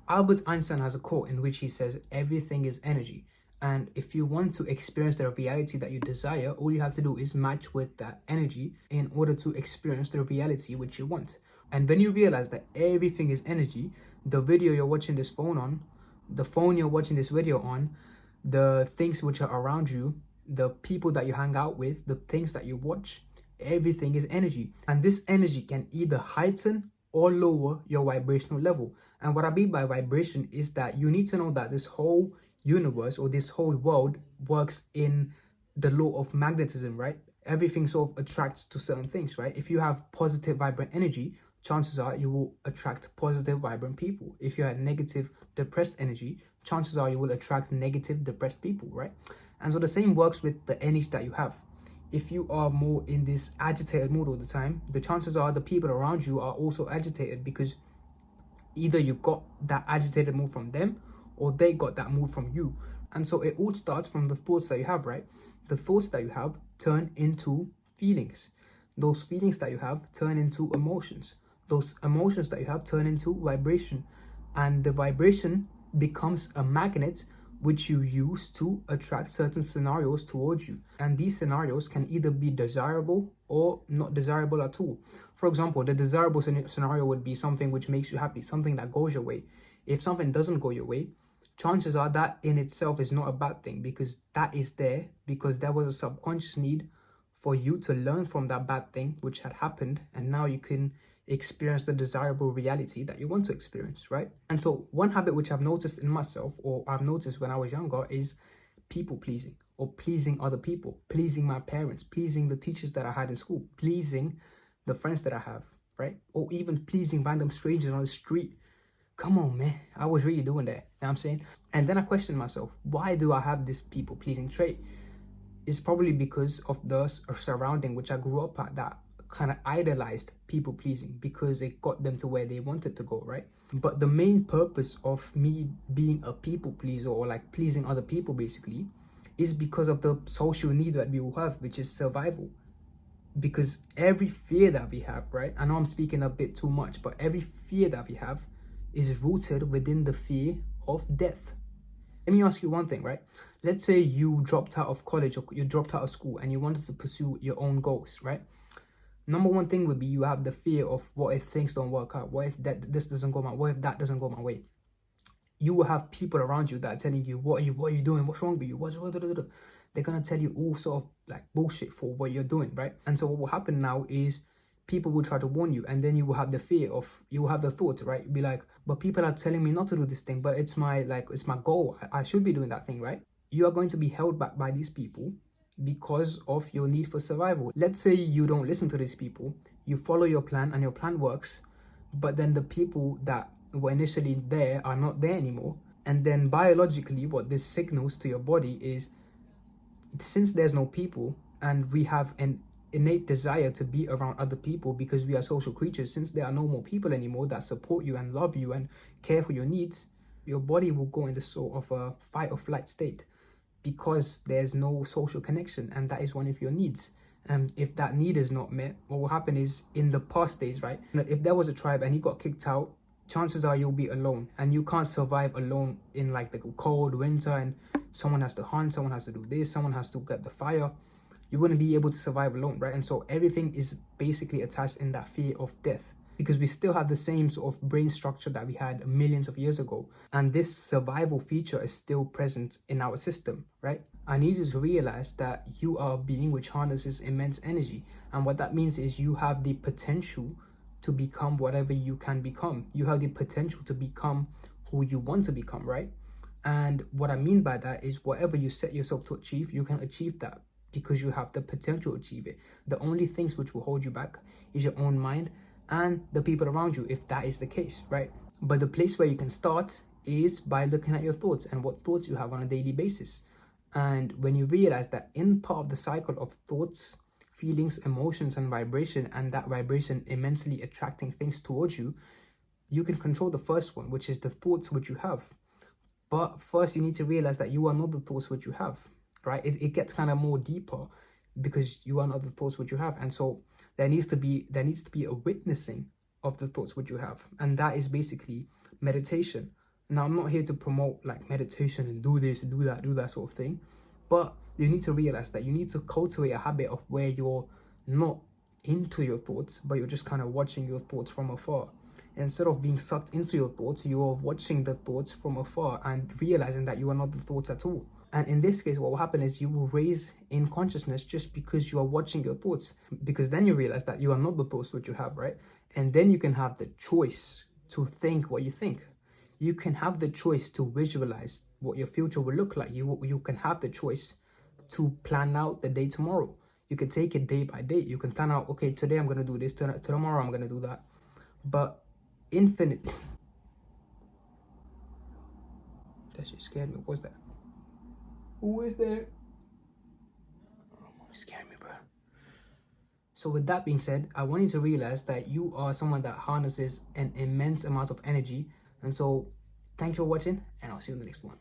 Albert Einstein has a quote in which he says, everything is energy. And if you want to experience the reality that you desire, all you have to do is match with that energy in order to experience the reality which you want. And when you realize that everything is energy, the video you're watching this phone on, the phone you're watching this video on, the things which are around you, the people that you hang out with, the things that you watch, everything is energy. And this energy can either heighten or lower your vibrational level. And what I mean by vibration is that you need to know that this whole universe or this whole world works in the law of magnetism, right? Everything sort of attracts to certain things, right? If you have positive vibrant energy, chances are you will attract positive vibrant people. If you have negative depressed energy, chances are you will attract negative depressed people, right? And so the same works with the energy that you have. If you are more in this agitated mood all the time, the chances are the people around you are also agitated, because either you got that agitated mood from them or they got that mood from you. And so it all starts from the thoughts that you have, right? The thoughts that you have turn into feelings. Those feelings that you have turn into emotions. Those emotions that you have turn into vibration. And the vibration becomes a magnet which you use to attract certain scenarios towards you. And these scenarios can either be desirable or not desirable at all. For example, the desirable scenario would be something which makes you happy, something that goes your way. If something doesn't go your way, chances are that in itself is not a bad thing, because that is there because there was a subconscious need for you to learn from that bad thing which had happened, and now you can experience the desirable reality that you want to experience, right? And so one habit which I've noticed in myself, or I've noticed when I was younger, is people pleasing, or pleasing other people, pleasing my parents, pleasing the teachers that I had in school, pleasing the friends that I have, right? Or even pleasing random strangers on the street. Come on, man, I was really doing that, you know what I'm saying? And then I questioned myself, why do I have this people pleasing trait? It's probably because of the surrounding which I grew up at, that kind of idolized people pleasing, because it got them to where they wanted to go, right? But the main purpose of me being a people pleaser, or like pleasing other people basically, is because of the social need that we all have, which is survival. Because every fear that we have, right? I know I'm speaking a bit too much, but every fear that we have is rooted within the fear of death. Let me ask you one thing, right? Let's say you dropped out of college, or you dropped out of school and you wanted to pursue your own goals, right? Number one thing would be you have the fear of, what if things don't work out? What if this doesn't go my way? What if that doesn't go my way? You will have people around you that are telling you, what are you doing? What's wrong with you? They're going to tell you all sort of like bullshit for what you're doing, right? And so what will happen now is people will try to warn you, and then you will have the fear of, you will have the thought, right? Be like, but people are telling me not to do this thing, but it's my goal. I should be doing that thing, right? You are going to be held back by these people because of your need for survival. Let's say you don't listen to these people, you follow your plan and your plan works, but then the people that were initially there are not there anymore. And then biologically, what this signals to your body is, since there's no people and we have an innate desire to be around other people because we are social creatures, since there are no more people anymore that support you and love you and care for your needs, your body will go in this sort of a fight or flight state, because there's no social connection, and that is one of your needs. And if that need is not met, what will happen is, in the past days, right, if there was a tribe and he got kicked out, chances are you'll be alone, and you can't survive alone in like the cold winter, and someone has to hunt, someone has to do this, someone has to get the fire. You wouldn't be able to survive alone, right? And so everything is basically attached in that fear of death, because we still have the same sort of brain structure that we had millions of years ago, and this survival feature is still present in our system, right? I need you to realize that you are a being which harnesses immense energy, and what that means is you have the potential to become whatever you can become. You have the potential to become who you want to become, right? And what I mean by that is, whatever you set yourself to achieve, you can achieve that, because you have the potential to achieve it. The only things which will hold you back is your own mind and the people around you, if that is the case, right? But the place where you can start is by looking at your thoughts and what thoughts you have on a daily basis. And when you realize that in part of the cycle of thoughts, feelings, emotions, and vibration, and that vibration immensely attracting things towards you, you can control the first one, which is the thoughts which you have. But first you need to realize that you are not the thoughts which you have, right? It gets kind of more deeper, because you are not the thoughts which you have. And so there needs to be a witnessing of the thoughts which you have, and that is basically meditation. Now, I'm not here to promote like meditation and do this, do that sort of thing. But you need to realize that you need to cultivate a habit of where you're not into your thoughts, but you're just kind of watching your thoughts from afar. Instead of being sucked into your thoughts, you're watching the thoughts from afar and realizing that you are not the thoughts at all. And in this case, what will happen is you will raise in consciousness just because you are watching your thoughts, because then you realize that you are not the thoughts that you have, right? And then you can have the choice to think what you think. You can have the choice to visualize what your future will look like. You can have the choice to plan out the day tomorrow. You can take it day by day. You can plan out, okay, today I'm going to do this, tomorrow I'm going to do that. But infinite. That shit scared me. What's that? Who is there? Oh, it's scaring me, bro. So with that being said, I want you to realize that you are someone that harnesses an immense amount of energy. And so thank you for watching, and I'll see you in the next one.